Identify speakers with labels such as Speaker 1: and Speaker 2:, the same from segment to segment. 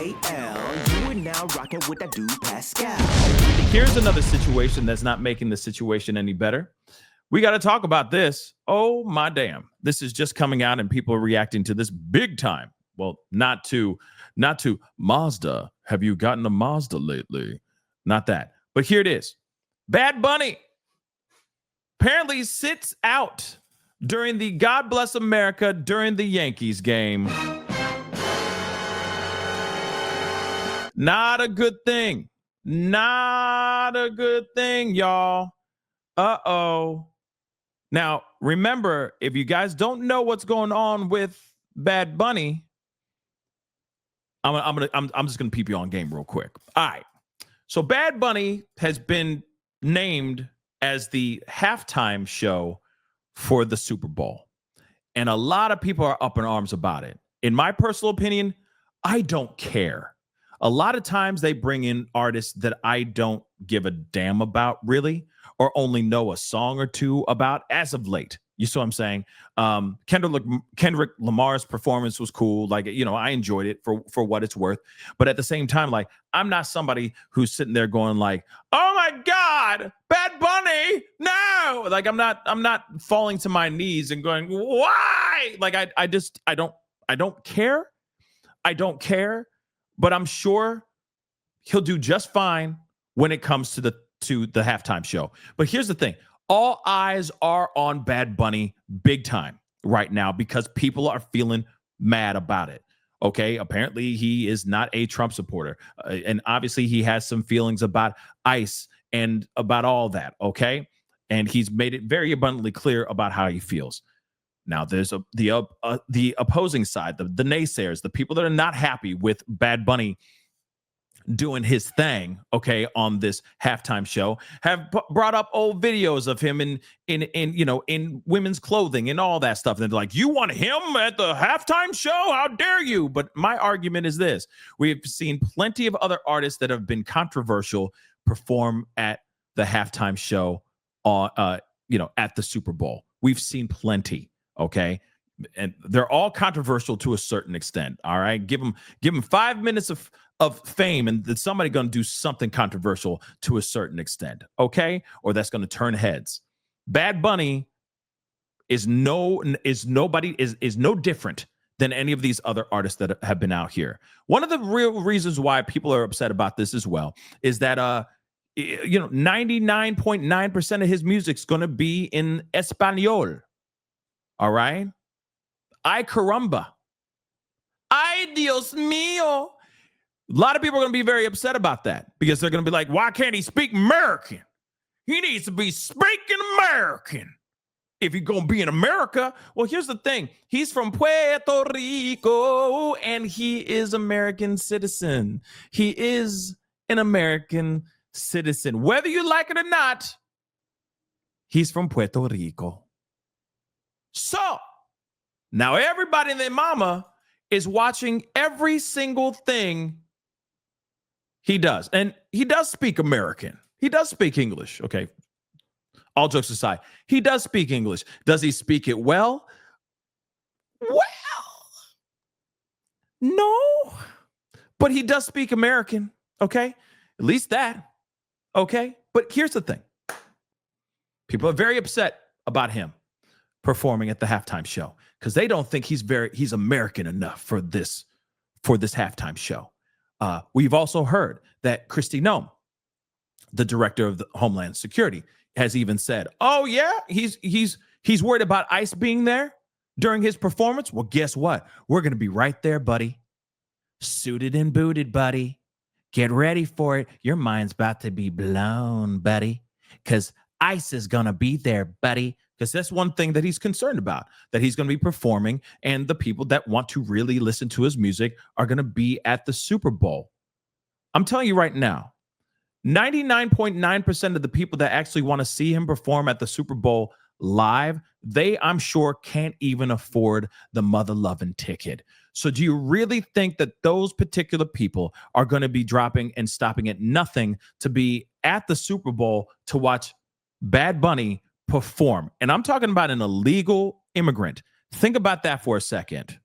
Speaker 1: You are now rocking with that dude Pascal.
Speaker 2: Here's another situation that's not making the situation any better. We got to talk about this. Oh my damn. This is just coming out and people are reacting to this big time. Well, not to Mazda. Have you gotten a Mazda lately? Not that. But here it is. Bad Bunny apparently sits out during the God Bless America during the Yankees game. Not a good thing. Not a good thing, y'all. Uh-oh. Now, remember, if you guys don't know what's going on with Bad Bunny, I'm just gonna peep you on game real quick. All right. So Bad Bunny has been named as the halftime show for the Super Bowl. And a lot of people are up in arms about it. In my personal opinion, I don't care. A lot of times they bring in artists that I don't give a damn about, really, or only know a song or two about as of late. You see what I'm saying? Kendrick Lamar's performance was cool. Like, you know, I enjoyed it for what it's worth. But at the same time, like, I'm not somebody who's sitting there going like, oh my God, Bad Bunny, no. Like, I'm not falling to my knees and going, why? Like, I don't care. I don't care. But I'm sure he'll do just fine when it comes to the halftime show. But here's the thing. All eyes are on Bad Bunny big time right now because people are feeling mad about it. Okay, apparently he is not a Trump supporter. And obviously he has some feelings about ICE and about all that, okay? And he's made it very abundantly clear about how he feels. Now, there's the opposing side, the naysayers, the people that are not happy with Bad Bunny doing his thing, okay, on this halftime show, have brought up old videos of him in women's clothing and all that stuff. And they're like, you want him at the halftime show? How dare you? But my argument is this: we've seen plenty of other artists that have been controversial perform at the halftime show on, at the Super Bowl. We've seen plenty. Okay. And they're all controversial to a certain extent. All right. Give them 5 minutes of fame and then somebody going to do something controversial to a certain extent. Okay. Or that's going to turn heads. Bad Bunny is no different than any of these other artists that have been out here. One of the real reasons why people are upset about this as well is that, 99.9% of his music's going to be in Espanol. All right. Ay caramba. Ay Dios mío. A lot of people are going to be very upset about that because they're going to be like, why can't he speak American? He needs to be speaking American. If he's going to be in America, well, here's the thing. He's from Puerto Rico and he is American citizen. He is an American citizen. Whether you like it or not, he's from Puerto Rico. So now everybody and their mama is watching every single thing he does. And he does speak American. He does speak English. Okay. All jokes aside, he does speak English. Does he speak it well? Well, no. But he does speak American. Okay. At least that. Okay. But here's the thing. People are very upset about him performing at the halftime show because they don't think he's American enough for this halftime show. We've also heard that Kristi Noem, the director of the Homeland Security, has even said, "Oh yeah, he's worried about ICE being there during his performance." Well, guess what? We're gonna be right there, buddy. Suited and booted, buddy. Get ready for it. Your mind's about to be blown, buddy, because ICE is gonna be there, buddy. Because that's one thing that he's concerned about, that he's going to be performing and the people that want to really listen to his music are going to be at the Super Bowl. I'm telling you right now, 99.9% of the people that actually want to see him perform at the Super Bowl live, they, I'm sure, can't even afford the mother-loving ticket. So do you really think that those particular people are going to be dropping and stopping at nothing to be at the Super Bowl to watch Bad Bunny perform? And I'm talking about an illegal immigrant. Think about that for a second.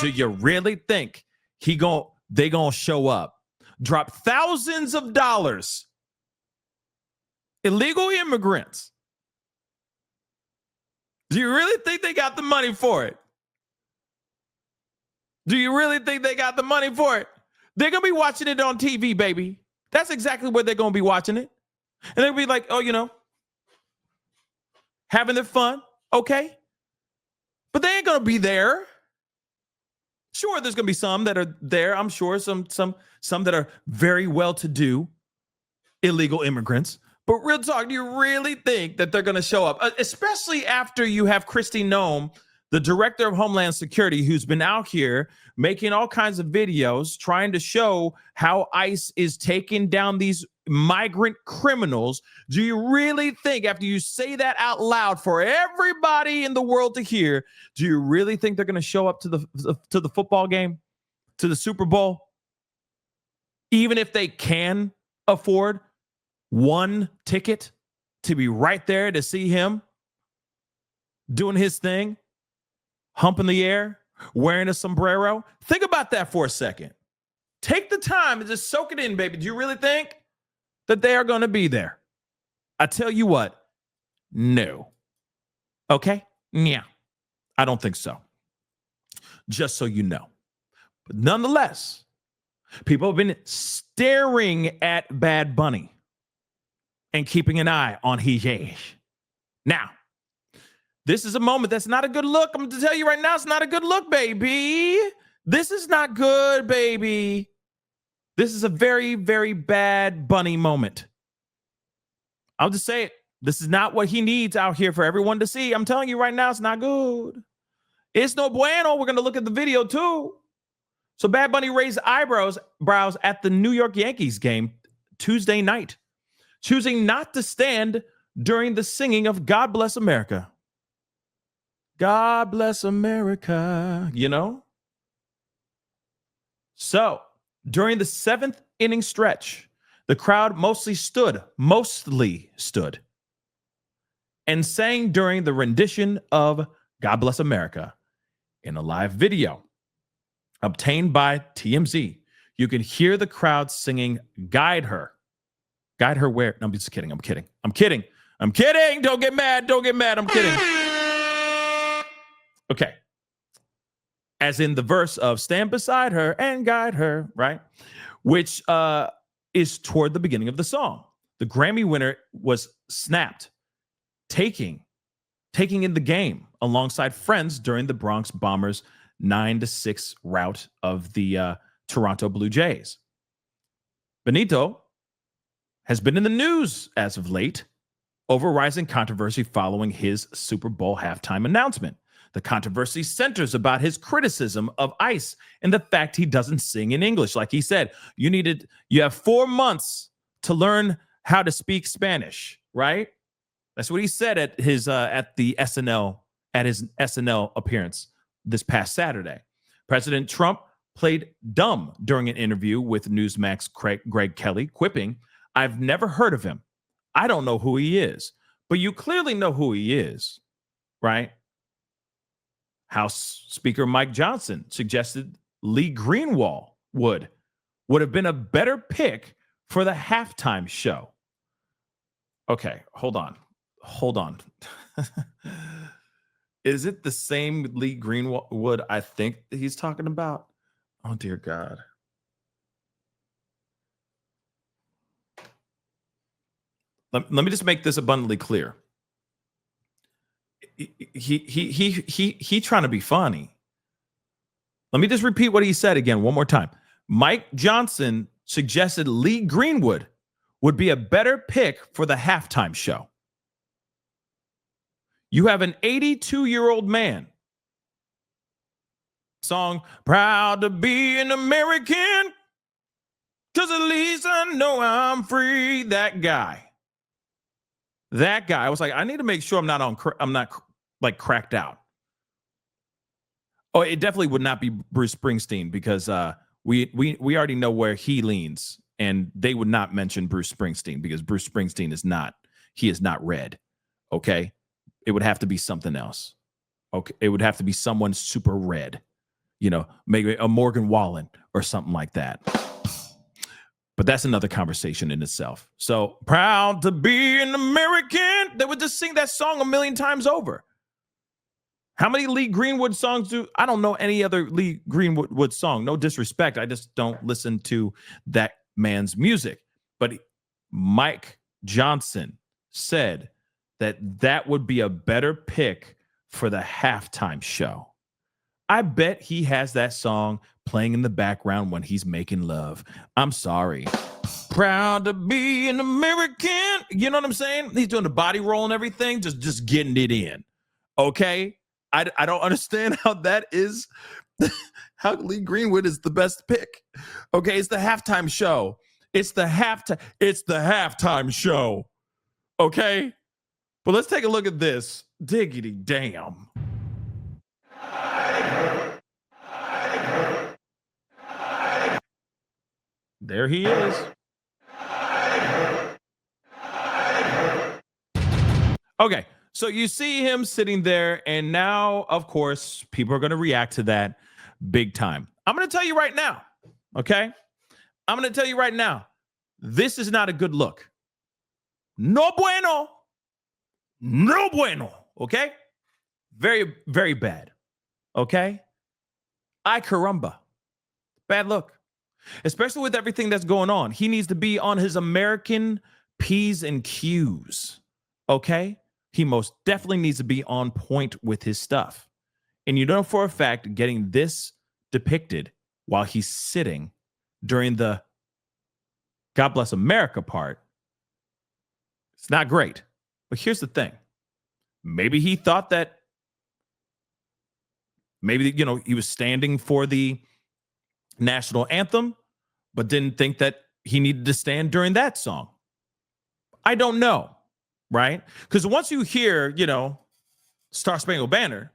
Speaker 2: Do you really think they gonna show up, drop thousands of dollars. Illegal immigrants. Do you really think they got the money for it? Do you really think they got the money for it? They're going to be watching it on TV, baby. That's exactly where they're going to be watching it. And they'll be like, oh, having their fun. Okay. But they ain't going to be there. Sure, there's going to be some that are there. I'm sure some that are very well-to-do illegal immigrants. But real talk, do you really think that they're going to show up? Especially after you have Kristi Noem, the director of Homeland Security, who's been out here making all kinds of videos trying to show how ICE is taking down these migrant criminals. Do you really think, after you say that out loud for everybody in the world to hear, do you really think they're going to show up to the football game, to the Super Bowl? Even if they can afford one ticket to be right there to see him doing his thing, humping the air, wearing a sombrero. Think about that for a second. Take the time and just soak it in, baby. Do you really think that they are going to be there? I tell you what, no. Okay? Yeah, I don't think so. Just so you know. But nonetheless, people have been staring at Bad Bunny and keeping an eye on his ass. Now, this is a moment that's not a good look. I'm going to tell you right now, it's not a good look, baby. This is not good, baby. This is a very, very bad Bunny moment. I'll just say it. This is not what he needs out here for everyone to see. I'm telling you right now, it's not good. It's no bueno. We're going to look at the video too. So Bad Bunny raised eyebrows at the New York Yankees game Tuesday night, choosing not to stand during the singing of God Bless America. God bless America, So, during the 7th inning stretch, the crowd mostly stood, and sang during the rendition of God Bless America in a live video obtained by TMZ. You can hear the crowd singing Guide Her. Guide her where? No, I'm just kidding. I'm kidding. Don't get mad. I'm kidding. Okay. As in the verse of stand beside her and guide her, right? Which is toward the beginning of the song. The Grammy winner was snapped, taking in the game alongside friends during the Bronx Bombers' 9-6 rout of the Toronto Blue Jays. Benito has been in the news as of late over rising controversy following his Super Bowl halftime announcement. The controversy centers about his criticism of ICE and the fact he doesn't sing in English. Like he said, you have 4 months to learn how to speak Spanish, right? That's what he said at his SNL appearance this past Saturday. President Trump played dumb during an interview with Newsmax Greg Kelly, quipping, "I've never heard of him. I don't know who he is." But you clearly know who he is, right? House Speaker Mike Johnson suggested Lee Greenwald would have been a better pick for the halftime show. Okay, hold on. Is it the same Lee Greenwood I think that he's talking about? Oh, dear God. Let me just make this abundantly clear. He trying to be funny. Let me just repeat what he said again one more time. Mike Johnson suggested Lee Greenwood would be a better pick for the halftime show. You have an 82-year-old man. Song, proud to be an American, because at least I know I'm free. That guy. I was like, I need to make sure I'm not like cracked out. Oh, it definitely would not be Bruce Springsteen, because we already know where he leans, and they would not mention Bruce Springsteen because Bruce Springsteen is not red. Okay. It would have to be something else. Okay. It would have to be someone super red. maybe a Morgan Wallen or something like that. But that's another conversation in itself. So proud to be an American. They would just sing that song a million times over. How many Lee Greenwood songs I don't know any other Lee Greenwood song. No disrespect. I just don't listen to that man's music. But Mike Johnson said that would be a better pick for the halftime show. I bet he has that song playing in the background when he's making love. I'm sorry. Proud to be an American. You know what I'm saying? He's doing the body roll and everything, just getting it in. Okay? I don't understand how that is, how Lee Greenwood is the best pick. Okay, it's the halftime show. It's the halftime show. Okay? But let's take a look at this. Diggity damn. There he is. Okay, so you see him sitting there, and now, of course, people are going to react to that big time. I'm going to tell you right now, okay? I'm going to tell you right now, this is not a good look. No bueno. No bueno, okay? Very, very bad, okay? Ay caramba. Bad look. Especially with everything that's going on. He needs to be on his American P's and Q's. Okay? He most definitely needs to be on point with his stuff. And you know for a fact, getting this depicted while he's sitting during the God Bless America part, it's not great. But here's the thing. Maybe he thought that he was standing for the national anthem, but didn't think that he needed to stand during that song. I don't know, right? Because once you hear, Star Spangled Banner,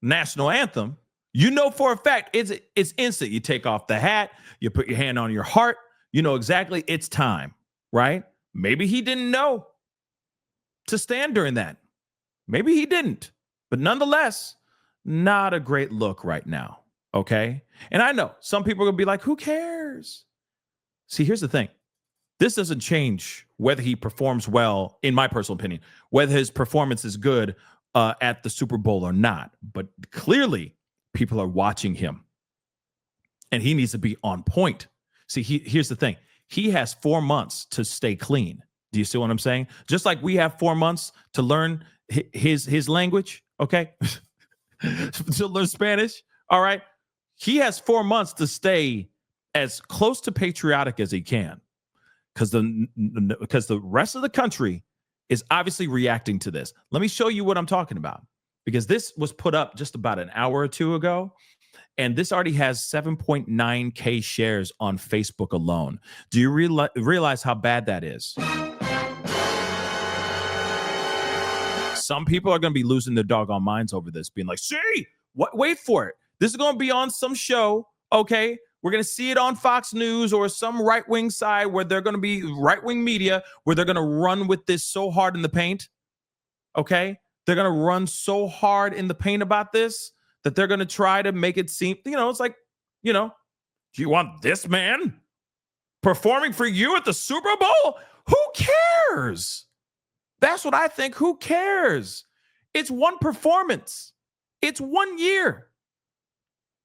Speaker 2: national anthem, you know for a fact it's instant. You take off the hat, you put your hand on your heart, you know exactly it's time, right? Maybe he didn't know to stand during that. Maybe he didn't. But nonetheless, not a great look right now. Okay. And I know some people are going to be like, who cares? See, here's the thing. This doesn't change whether he performs well, in my personal opinion, whether his performance is good at the Super Bowl or not. But clearly, people are watching him. And he needs to be on point. See, here's the thing. He has 4 months to stay clean. Do you see what I'm saying? Just like we have 4 months to learn his language, okay? To learn Spanish, all right? He has 4 months to stay as close to patriotic as he can, because the rest of the country is obviously reacting to this. Let me show you what I'm talking about, because this was put up just about an hour or two ago, and this already has 7.9K shares on Facebook alone. Do you realize how bad that is? Some people are going to be losing their doggone minds over this, being like, see, wait for it. This is going to be on some show, okay? We're going to see it on Fox News or some right-wing side where they're going to be right-wing media where they're going to run with this so hard in the paint, okay? They're going to run so hard in the paint about this that they're going to try to make it seem, it's like, do you want this man performing for you at the Super Bowl? Who cares? That's what I think. Who cares? It's one performance. It's 1 year.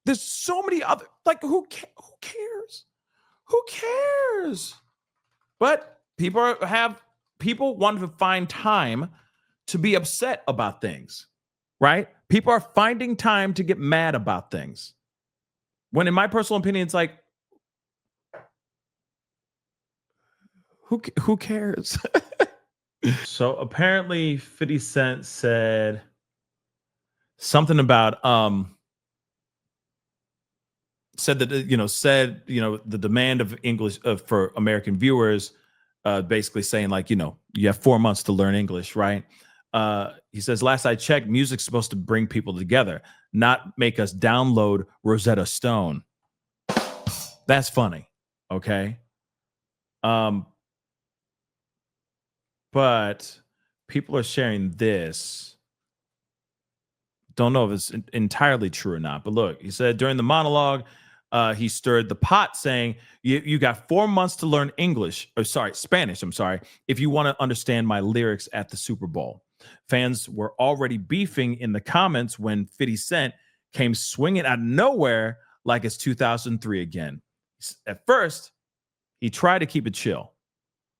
Speaker 2: There's so many other, like, who cares? Who cares? But people want to find time to be upset about things, right? People are finding time to get mad about things. When in my personal opinion, it's like, who cares? So apparently 50 Cent said something about the demand of English for American viewers, basically saying like, you have 4 months to learn English, right? He says, last I checked, music's supposed to bring people together, not make us download Rosetta Stone. That's funny. Okay. But people are sharing this. Don't know if it's entirely true or not. But look, he said during the monologue, he stirred the pot, saying, "You got 4 months to learn Spanish. I'm sorry, if you want to understand my lyrics at the Super Bowl." Fans were already beefing in the comments when 50 Cent came swinging out of nowhere like it's 2003 again. At first, he tried to keep it chill.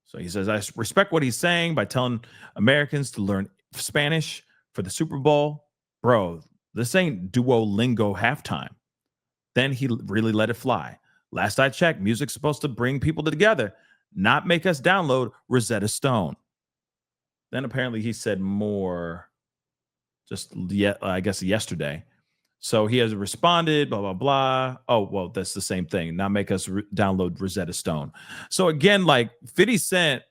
Speaker 2: So he says, "I respect what he's saying by telling Americans to learn Spanish for the Super Bowl." Bro, this ain't Duolingo halftime. Then he really let it fly. "Last I checked, music's supposed to bring people together, not make us download Rosetta Stone." Then apparently he said more I guess yesterday. So he has responded, blah, blah, blah. Oh, well, that's the same thing. Not make us download Rosetta Stone. So again, like 50 Cent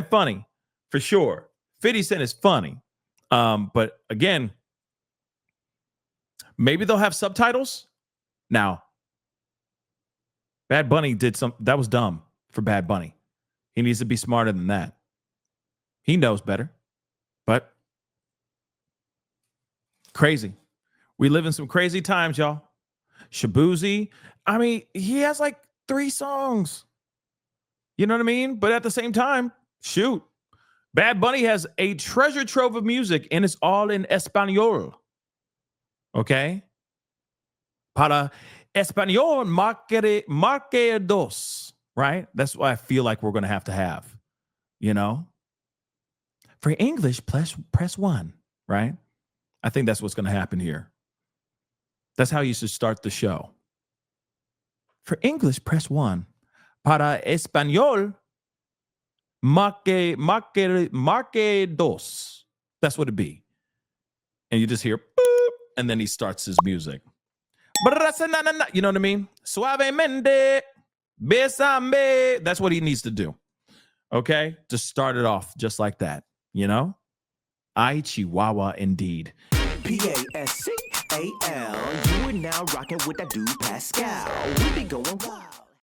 Speaker 2: funny for sure. 50 Cent is funny. But again, maybe they'll have subtitles. Now, Bad Bunny that was dumb for Bad Bunny. He needs to be smarter than that. He knows better, but crazy. We live in some crazy times, y'all. Shabuzi, I mean, he has like 3 songs. You know what I mean? But at the same time, shoot, Bad Bunny has a treasure trove of music and it's all in Espanol. Okay? Para Español, marque dos, right? That's what I feel like we're going to have, you know? For English, press 1, right? I think that's what's going to happen here. That's how you should start the show. For English, press 1. Para Español, marque dos. That's what it be. And you just hear boop, and then he starts his music. You know what I mean? Suavemente, besame. That's what he needs to do. Okay? Just start it off just like that. You know? Ay, Chihuahua, indeed.
Speaker 1: Pascal. You are now rocking with that dude Pascal. We be going wild.